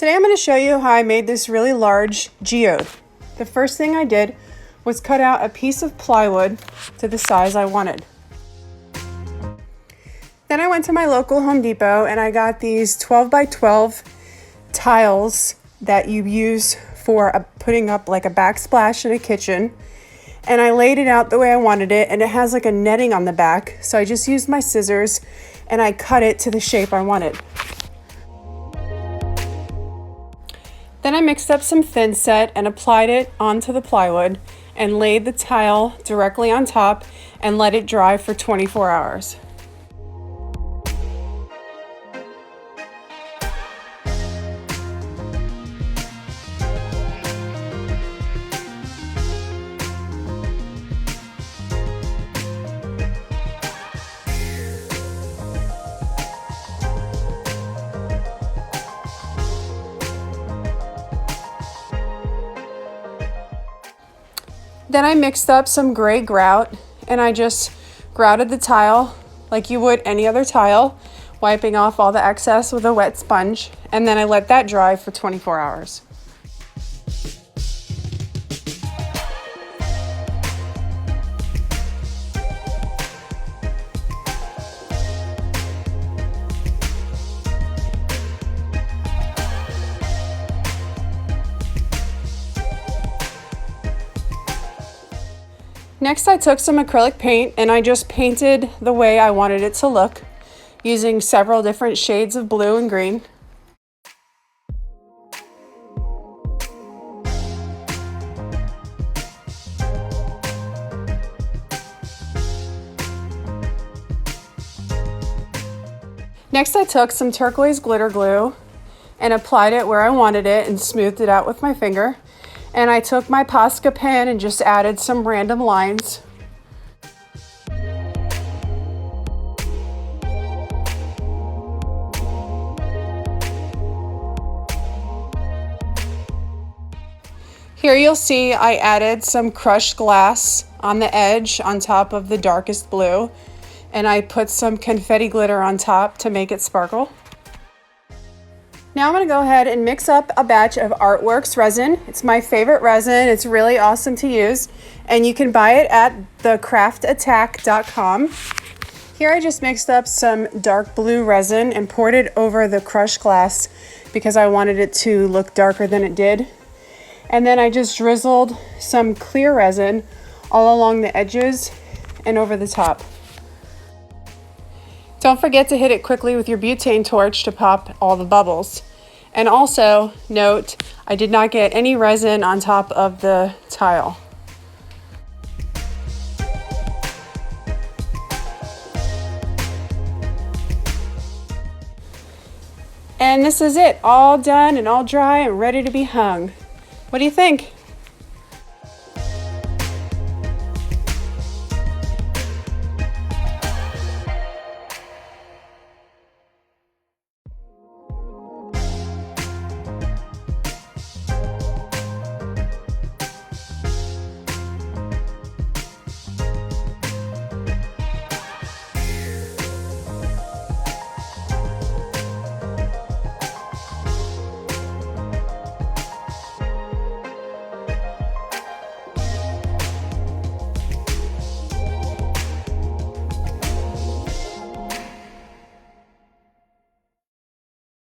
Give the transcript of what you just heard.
Today I'm going to show you how I made this really large geode. The first thing I did was cut out a piece of plywood to the size I wanted. Then I went to my local Home Depot and I got these 12 by 12 tiles that you use for putting up like a backsplash in a kitchen. And I laid it out the way I wanted it, and it has like a netting on the back. So I just used my scissors and I cut it to the shape I wanted. Then I mixed up some thin set and applied it onto the plywood and laid the tile directly on top and let it dry for 24 hours. Then I mixed up some gray grout and I just grouted the tile like you would any other tile, wiping off all the excess with a wet sponge, and then I let that dry for 24 hours. Next, I took some acrylic paint and I just painted the way I wanted it to look, using several different shades of blue and green. Next, I took some turquoise glitter glue and applied it where I wanted it and smoothed it out with my finger. And I took my Posca pen and just added some random lines. Here you'll see I added some crushed glass on the edge on top of the darkest blue, and I put some confetti glitter on top to make it sparkle. Now I'm going to go ahead and mix up a batch of Artworks resin. It's my favorite resin. It's really awesome to use, and you can buy it at thecraftattack.com. Here I just mixed up some dark blue resin and poured it over the crushed glass because I wanted it to look darker than it did. And then I just drizzled some clear resin all along the edges and over the top. Don't forget to hit it quickly with your butane torch to pop all the bubbles. And also note, I did not get any resin on top of the tile. And this is it, all done and all dry and ready to be hung. What do you think?